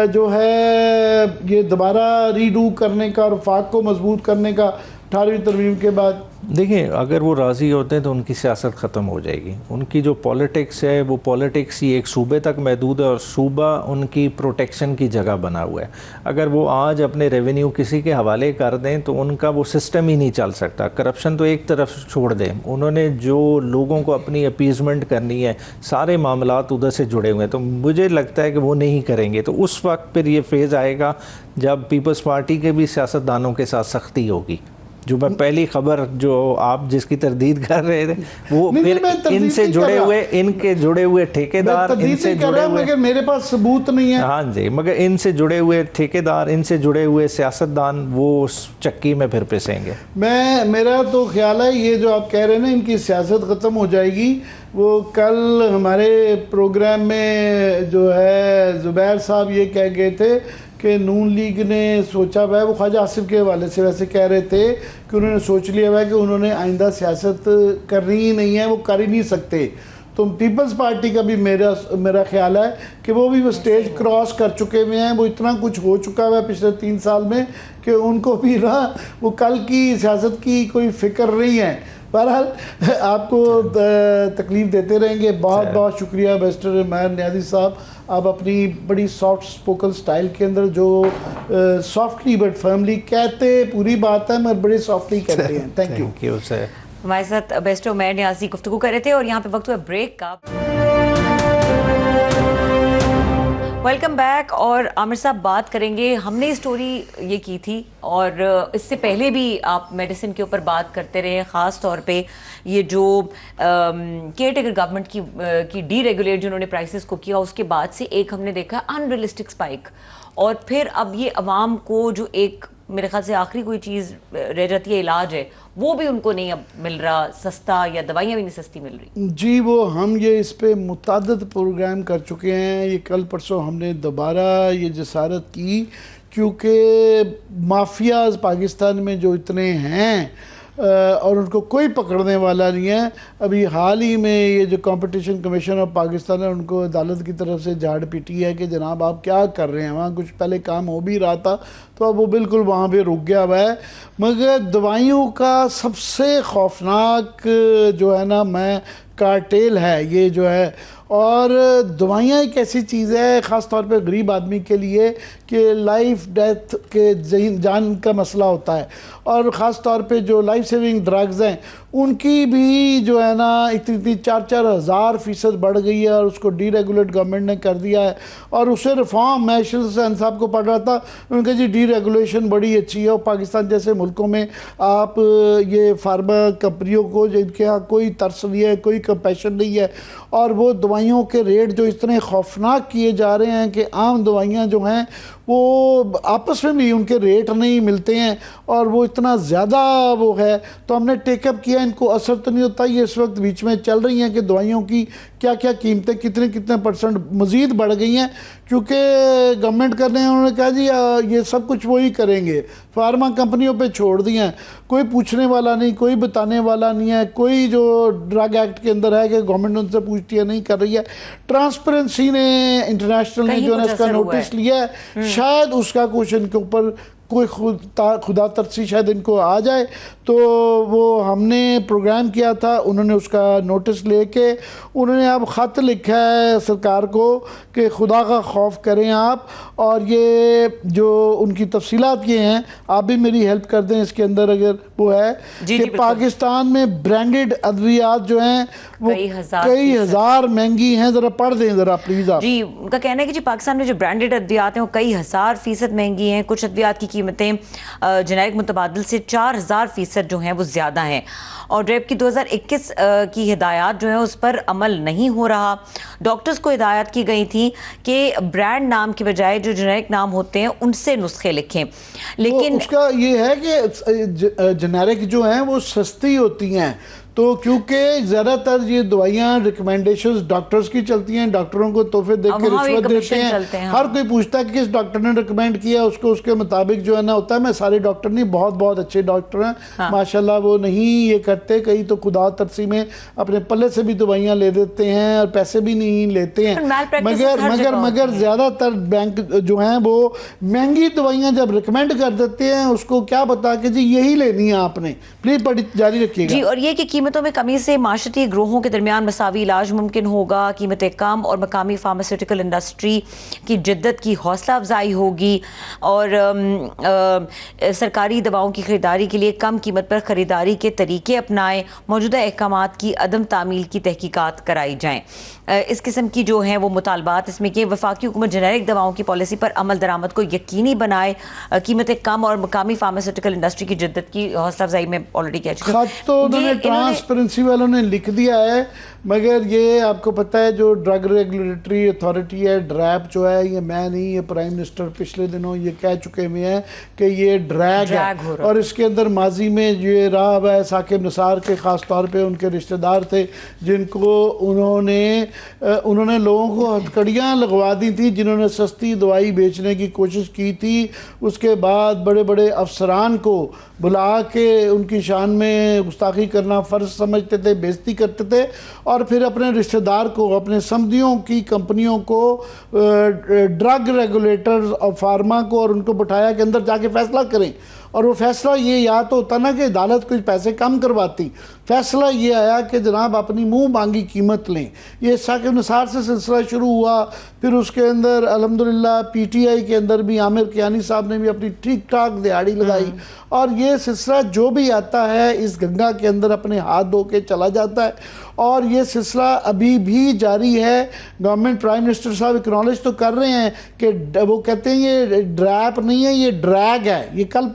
जो है ये दोबारा रीडू करने का और वफाक को मजबूत करने का 18वीं तरमीम के बाद? देखिए, अगर वो राज़ी होते हैं तो उनकी सियासत ख़त्म हो जाएगी। उनकी जो पॉलिटिक्स है वो पॉलिटिक्स ही एक सूबे तक महदूद है, और सूबा उनकी प्रोटेक्शन की जगह बना हुआ है। अगर वो आज अपने रेवेन्यू किसी के हवाले कर दें तो उनका वो सिस्टम ही नहीं चल सकता। करप्शन तो एक तरफ छोड़ दें, उन्होंने जो लोगों को अपनी अपीजमेंट करनी है, सारे मामलात उधर से जुड़े हुए हैं, तो मुझे लगता है कि वो नहीं करेंगे। तो उस वक्त फिर ये फेज़ आएगा जब पीपल्स पार्टी के भी सियासतदानों के साथ सख्ती होगी। जो मैं पहली खबर जो आप जिसकी तरदीद कर रहे थे वो फिर इनसे जुड़े हुए, इनके जुड़े हुए ठेकेदार, इनसे जुड़े हुए, मगर मेरे पास सबूत नहीं है। हाँ जी, मगर इनसे जुड़े हुए ठेकेदार, इनसे जुड़े हुए सियासतदान वो उस चक्की में फिर पिसेंगे। मेरा तो ख्याल है ये जो आप कह रहे हैं ना इनकी सियासत ख़त्म हो जाएगी, वो कल हमारे प्रोग्राम में जो है ज़ुबैर साहब ये कह गए थे कि नून लीग ने सोचा हुआ है, वो ख्वाजा आसिफ के हवाले से वैसे कह रहे थे कि उन्होंने सोच लिया हुआ है कि उन्होंने आइंदा सियासत करनी ही नहीं है, वो कर ही नहीं सकते। तो पीपल्स पार्टी का भी मेरा ख्याल है कि वो भी वो स्टेज क्रॉस कर चुके हुए हैं, वो इतना कुछ हो चुका हुआ है पिछले 3 साल में कि उनको भी ना वो कल की सियासत की कोई फ़िक्र नहीं है। बहरहाल आपको तकलीफ देते रहेंगे। बहुत बहुत शुक्रिया मिस्टर महर नियाज़ी साहब, आप अपनी बड़ी सॉफ्ट स्पोकन स्टाइल के अंदर जो सॉफ्टली बट फर्मली कहते, पूरी बात है मगर बड़े सॉफ्टली कहते हैं। Thank you sir. हमारे साथ बेस्टो महर नियाज़ी गुफ्तगू कर रहे थे और यहाँ पे वक्त हुआ ब्रेक का। Welcome back. और आमिर साहब बात करेंगे, हमने स्टोरी ये की थी और इससे पहले भी आप मेडिसिन के ऊपर बात करते रहे, ख़ास तौर पे ये जो केयर टेकर गवर्नमेंट की डीरेगुलेट जिन्होंने प्राइसेस को किया, उसके बाद से एक हमने देखा अनरियलिस्टिक स्पाइक, और फिर अब ये अवाम को जो एक मेरे ख्याल से आखिरी कोई चीज़ रह जाती है, इलाज है, वो भी उनको नहीं अब मिल रहा सस्ता, या दवाइयाँ भी नहीं सस्ती मिल रही। जी, वो हम ये इस पे मुतअद्दिद प्रोग्राम कर चुके हैं। ये कल परसों हमने दोबारा ये जसारत की, क्योंकि माफियाज पाकिस्तान में जो इतने हैं और उनको कोई पकड़ने वाला नहीं है। अभी हाल ही में ये जो कंपटीशन कमीशन ऑफ पाकिस्तान है, उनको अदालत की तरफ से झाड़ पीटी है कि जनाब आप क्या कर रहे हैं, वहाँ कुछ पहले काम हो भी रहा था तो अब वो बिल्कुल वहाँ पे रुक गया हुआ है। मगर दवाइयों का सबसे खौफनाक जो है ना मैं कार्टेल है ये जो है, और दवाइयाँ एक ऐसी चीज़ है ख़ास तौर पे गरीब आदमी के लिए कि लाइफ डेथ के जान का मसला होता है, और ख़ास तौर पे जो लाइफ सेविंग ड्रग्स हैं उनकी भी जो है ना इतनी 4-4 हज़ार% बढ़ गई है, और उसको डीरेगुलेट गवर्नमेंट ने कर दिया है। और उसे रिफॉर्म मैं हुसैन साहब को पढ़ रहा था, उनके जी डीरेगुलेशन बड़ी अच्छी है, और पाकिस्तान जैसे मुल्कों में आप ये फार्मा कंपनियों को जिनके यहाँ कोई तरस नहीं है, कोई कंपैशन नहीं है, और वो दवाइयों के रेट जो इतने खौफनाक किए जा रहे हैं कि आम दवाइयाँ जो हैं वो आपस में भी उनके रेट नहीं मिलते हैं, और वो इतना ज़्यादा वो है। तो हमने टेकअप किया, इनको असर तो नहीं होता। ये इस वक्त बीच में चल रही हैं कि दवाइयों की क्या क्या कीमतें कितने % मज़ीद बढ़ गई हैं, क्योंकि गवर्नमेंट कर रहे हैं, उन्होंने कहा जी ये सब कुछ वही करेंगे, फार्मा कंपनियों पे छोड़ दिए हैं, कोई पूछने वाला नहीं, कोई बताने वाला नहीं है, कोई जो ड्रग एक्ट के अंदर है कि गवर्नमेंट उनसे पूछती है नहीं कर रही है। ट्रांसपेरेंसी ने इंटरनेशनल ने जो है इसका नोटिस लिया है, शायद उसका कुछ इनके ऊपर कोई खुदा तरसी शायद इनको आ जाए, तो वो हमने प्रोग्राम किया था, उन्होंने उसका नोटिस लेके उन्होंने अब ख़त लिखा है सरकार को कि खुदा का खौफ करें आप, और ये जो उनकी तफसीलात ये हैं आप भी मेरी हेल्प कर दें इसके अंदर अगर वो है कि पाकिस्तान में ब्रांडेड अद्वियात जो हैं वो कई हज़ार महंगी हैं। ज़रा पढ़ दें ज़रा प्लीज़ आप। जी, उनका कहना है कि जी पाकिस्तान में जो ब्रांडेड अद्वियात हैं वो कई हज़ार% महंगी हैं। कुछ अद्वियात की कीमतें जेनेरिक मुतबादिल से 4000% जो हैं वो ज़्यादा हैं, और ड्रेप की 2021 की हिदायत जो है उस पर अमल नहीं हो रहा। डॉक्टर्स को हिदायत की गई थी कि ब्रांड नाम की बजाय जो जेनेरिक नाम होते हैं उनसे नुस्खे लिखें, लेकिन उसका ये है कि जेनेरिक जो हैं वो सस्ती होती हैं, तो क्योंकि ज़्यादातर ये दवाइयाँ रिकमेंडेशंस डॉक्टर्स की चलती हैं, डॉक्टरों को तोहफे दे के रिश्वत देते हैं, हर कोई पूछता है कि किस डॉक्टर ने रिकमेंड किया उसको उसके मुताबिक जो है ना होता है। मैं सारे डॉक्टर नहीं, बहुत बहुत अच्छे डॉक्टर हैं माशाल्लाह, वो नहीं ये करते, कई तो खुदा तरसी में अपने पल्ले से भी दवाइयाँ ले देते हैं और पैसे भी नहीं लेते हैं, मगर ज़्यादातर बैंक जो हैं वो महंगी दवाइयाँ जब रिकमेंड कर देते हैं उसको क्या बता के जी यही लेनी है आपने, प्लीज़ पढ़ी जारी रखिएगा जी। और ये कि कीमतों में कमी से माशरती ग्रोहों के दरमियान मसावी इलाज मुमकिन होगा, कीमतें कम और मकामी फार्मास्यूटिकल इंडस्ट्री की जिद्दत की हौसला अफजाई होगी, और सरकारी दवाओं की खरीदारी के लिए कम कीमत पर खरीदारी के तरीके अपनाएं, मौजूदा अहकामात की अदम तामील की तहकीकात कराई जाएँ। इस किस्म की जो हैं वो मुतालबात इसमें कि वफाकी हुकूमत जेनेरिक दवाओं की पॉलिसी पर अमल दरामद को यकीनी बनाए, कीमतें कम और मकामी फार्मास्यूटिकल इंडस्ट्री की जिद्दत की हौसला अफजाई में ऑलरेडी कह चुके हैं। तो उन्होंने ट्रांसपेरेंसी वालों ने लिख दिया है, मगर ये आपको पता है जो ड्रग रेगुलेटरी अथॉरिटी है ड्रैप जो है, ये मैं नहीं, ये प्राइम मिनिस्टर पिछले दिनों ये कह चुके हुए हैं कि ये ड्रैग है, और इसके अंदर माजी में ये रहा हुआ है साकिब निसार के ख़ास तौर पे उनके रिश्तेदार थे जिनको उन्होंने लोगों को हथकड़ियाँ लगवा दी थी, जिन्होंने सस्ती दवाई बेचने की कोशिश की थी। उसके बाद बड़े बड़े अफसरान को बुला के उनकी शान में गुस्ताखी करना फ़र्ज समझते थे, बेइज्जती करते थे, और फिर अपने रिश्तेदार को, अपने समधियों की कंपनियों को, ड्रग रेगुलेटर्स और फार्मा को, और उनको बिठाया कि अंदर जाके फैसला करें, और वो फैसला ये या तो होता ना कि अदालत कुछ पैसे कम करवाती, फैसला ये आया कि जनाब अपनी मुंह मांगी कीमत लें। ये साकिब निसार से सिलसिला शुरू हुआ, फिर उसके अंदर अल्हम्दुलिल्लाह पीटीआई के अंदर भी आमिर कियानी साहब ने भी अपनी ठीक ठाक दिहाड़ी लगाई, और ये सिलसिला जो भी आता है इस गंगा के अंदर अपने हाथ धो के चला जाता है, और ये सिलसिला अभी भी जारी है। गवर्नमेंट प्राइम मिनिस्टर साहब एक्नॉलेज तो कर रहे हैं कि वो कहते हैं ये ड्रैप नहीं है, ये ड्रैग है। ये कल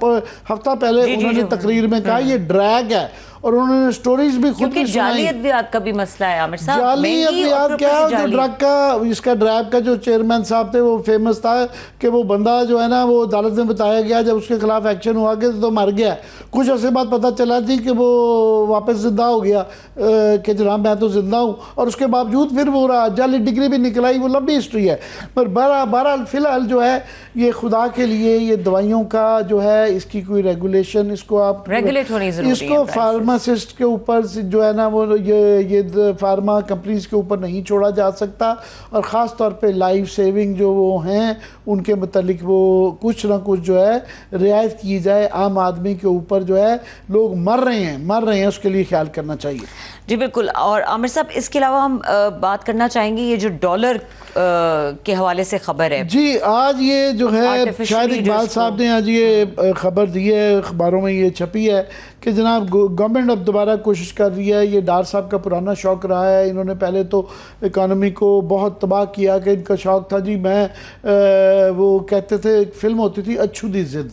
हफ्ता पहले उन्होंने तकरीर में कहा ये ड्रैग है, और उन्होंने स्टोरीज भी खुद की सुनाई। जाली अद्वियात का भी मसला है आमिर साहब, जाली अद्वियात क्या, जो ड्रग का इसका ड्रैब का जो चेयरमैन साहब थे वो फेमस था कि वो बंदा जो है ना वो अदालत में बताया गया जब उसके खिलाफ एक्शन हुआ कि तो मर गया। कुछ अर्से बाद पता चला थी कि वो वापस जिंदा हो गया कि जनाब मैं तो जिंदा हूँ, और उसके बावजूद फिर वो रहा, जाली डिग्री भी निकलाई, वो लंबी हिस्ट्री है। पर बहरहाल फिलहाल जो है ये खुदा के लिए ये दवाइयों का जो है इसकी कोई रेगुलेशन, इसको आप रेगुलेट होनी जरूरी है। इसको फार्मासिस्ट के ऊपर जो है ना वो ये फार्मा कंपनीज के ऊपर नहीं छोड़ा जा सकता, और ख़ास तौर पे लाइफ सेविंग जो वो हैं उनके मतलब वो कुछ ना कुछ जो है रियायत की जाए। आम आदमी के ऊपर जो है लोग मर रहे हैं, उसके लिए ख्याल करना चाहिए। जी बिल्कुल। और आमिर साहब इसके अलावा हम बात करना चाहेंगे ये जो डॉलर के हवाले से खबर है जी, आज ये जो है शायद इकबाल साहब ने आज ये खबर दी है, अखबारों में ये छपी है कि जनाब गवर्नमेंट अब दोबारा कोशिश कर रही है। ये डार साहब का पुराना शौक़ रहा है, इन्होंने पहले तो इकानमी को बहुत तबाह किया कि इनका शौक़ था जी, मैं वो कहते थे एक फिल्म होती थी अच्छू दी ज़िद,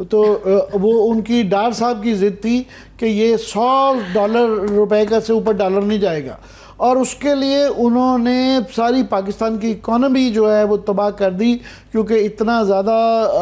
तो वो उनकी डार साहब की ज़िद थी कि ये $100 रुपए का से ऊपर डॉलर नहीं जाएगा, और उसके लिए उन्होंने सारी पाकिस्तान की इकॉनमी जो है वो तबाह कर दी, क्योंकि इतना ज़्यादा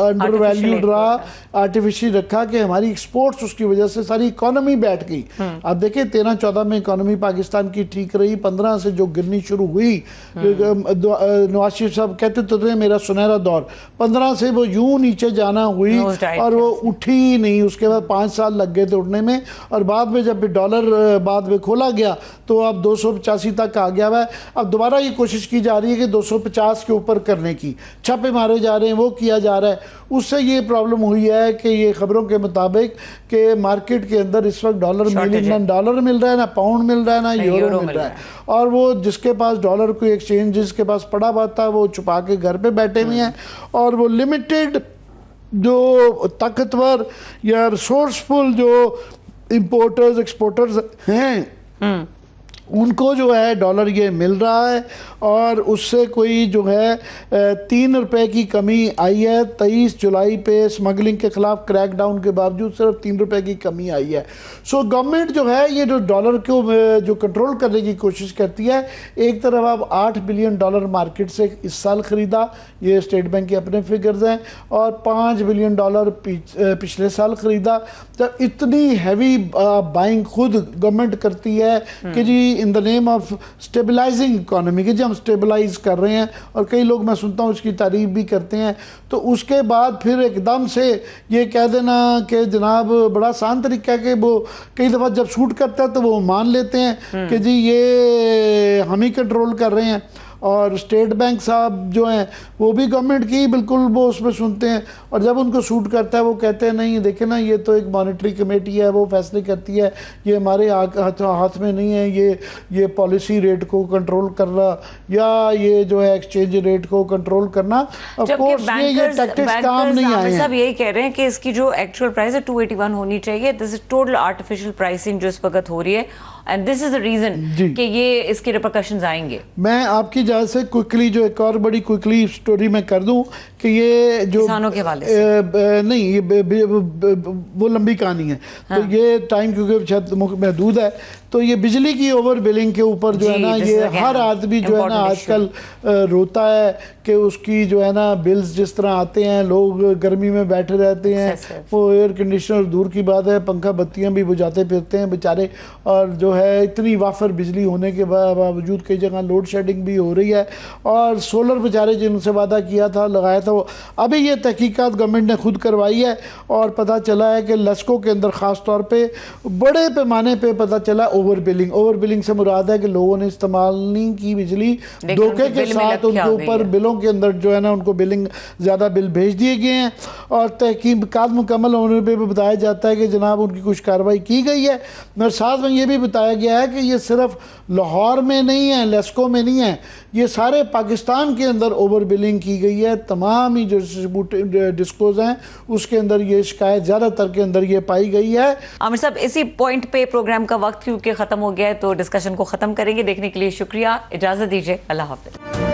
अंडर वैल्यूड रहा, आर्टिफिशियल रखा कि हमारी एक्सपोर्ट्स उसकी वजह से सारी इकॉनमी बैठ गई। अब देखिए 13-14 में इकॉनमी पाकिस्तान की ठीक रही, 15 से जो गिरनी शुरू हुई, नवाज शरीफ साहब कहते तो थे मेरा सुनहरा दौर, 15 से वो यूं नीचे जाना हुई और वो उठी ही नहीं। उसके बाद 5 साल लग गए थे उठने में, और बाद में जब डॉलर बाद में खोला गया तो अब 285 तक आ गया है। अब दोबारा ये कोशिश की जा रही है कि 250 के ऊपर करने की, छापे मारे जा रहे हैं, वो किया जा रहा है। उससे ये प्रॉब्लम हुई है कि ये खबरों के मुताबिक कि मार्केट के अंदर इस वक्त डॉलर ना डॉलर मिल रहा है, ना पाउंड मिल रहा है, ना यूरो मिल रहा है, और वो जिसके पास डॉलर कोई एक्सचेंज जिसके पास पड़ा हुआ था वो छुपा के घर पे बैठे हुए हैं, और वो लिमिटेड जो ताकतवर या रिसोर्सफुल जो इंपोर्टर्स एक्सपोर्टर्स हैं उनको जो है डॉलर ये मिल रहा है, और उससे कोई जो है 3 रुपए की कमी आई है। 23 जुलाई पे स्मगलिंग के खिलाफ क्रैकडाउन के बावजूद सिर्फ 3 रुपए की कमी आई है। सो गवर्नमेंट जो है ये जो डॉलर को जो कंट्रोल करने की कोशिश करती है, एक तरफ अब $8 बिलियन मार्केट से इस साल ख़रीदा, ये स्टेट बैंक के अपने फिगर्स हैं, और $5 बिलियन पिछले साल ख़रीदा। जब इतनी हैवी बाइंग खुद गवर्नमेंट करती है कि जी in the name of stabilising economy, कि जी हम स्टेबलाइज कर रहे हैं, और कई लोग मैं सुनता हूँ उसकी तारीफ भी करते हैं, तो उसके बाद फिर एकदम से ये कह देना कि जनाब बड़ा आसान तरीका है कि वो कई दफ़ा जब शूट करता है तो वो मान लेते हैं कि जी ये हम ही कंट्रोल कर रहे हैं। और स्टेट बैंक साहब जो हैं वो भी गवर्नमेंट की बिल्कुल वो उसमें सुनते हैं, और जब उनको सूट करता है वो कहते हैं नहीं देखे ना ये तो एक मॉनेटरी कमेटी है, वो फैसले करती है, ये हमारे हाथ में नहीं है, ये पॉलिसी रेट को कंट्रोल करना या ये जो है एक्सचेंज रेट को कंट्रोल करना। ऑफ कोर्स ये टैक्टिक्स काम नहीं आए हैं। सब यही कह रहे हैं कि इसकी जो एक्चुअल प्राइस है 281 होनी चाहिए। This is total artificial pricing जो इस वक्त हो रही है, and this is the reason कि ये इसके रिपरकशंस आएंगे। मैं आपकी इजाज़त से क्विकली जो एक और बड़ी क्विकली स्टोरी मैं कर दूं कि ये जो किसानों के हवाले से नहीं ये वो लंबी कहानी है। हाँ। तो ये टाइम क्योंकि शायद महदूद है, तो ये बिजली की ओवर बिलिंग के ऊपर जो है ना ये हर आदमी जो है ना आजकल रोता है कि उसकी जो है ना बिल्स जिस तरह आते हैं, लोग गर्मी में बैठे रहते हैं, वो एयर कंडीशनर दूर की बात है, पंखा बत्तियां भी बुझाते फिरते हैं बेचारे, और जो है इतनी वाफर बिजली होने के बावजूद कई जगह लोड शेडिंग भी हो रही है, और सोलर बेचारे जिनसे वादा किया था लगाया था वो अभी ये तहकीकात गवर्नमेंट ने खुद करवाई है, और पता चला है कि लस्को के अंदर ख़ास तौर पर बड़े पैमाने पर पता चला ओवर बिलिंग से मुराद है कि लोगों ने इस्तेमाल नहीं की बिजली, धोखे के साथ उनके ऊपर बिलों के अंदर जो है ना उनको ज़्यादा बिल भेज दिए गए हैं और तहकीकात मुकम्मल होने पे बताया जाता है कि जनाब उनकी कुछ कार्रवाई की गई है। और साथ में ये भी बताया गया है कि ये सिर्फ लाहौर में नहीं है, लेस्को में नहीं है, ये सारे पाकिस्तान के अंदर ओवर बिलिंग की गई है। तमाम ही जो डिस्कोज हैं उसके अंदर ये शिकायत ज़्यादातर के अंदर ये पाई गई है। आमिर साहब, इसी पॉइंट पे प्रोग्राम का वक्त क्योंकि ख़त्म हो गया है तो डिस्कशन को ख़त्म करेंगे। देखने के लिए शुक्रिया, इजाज़त दीजिए, अल्लाह हाफ़िज़।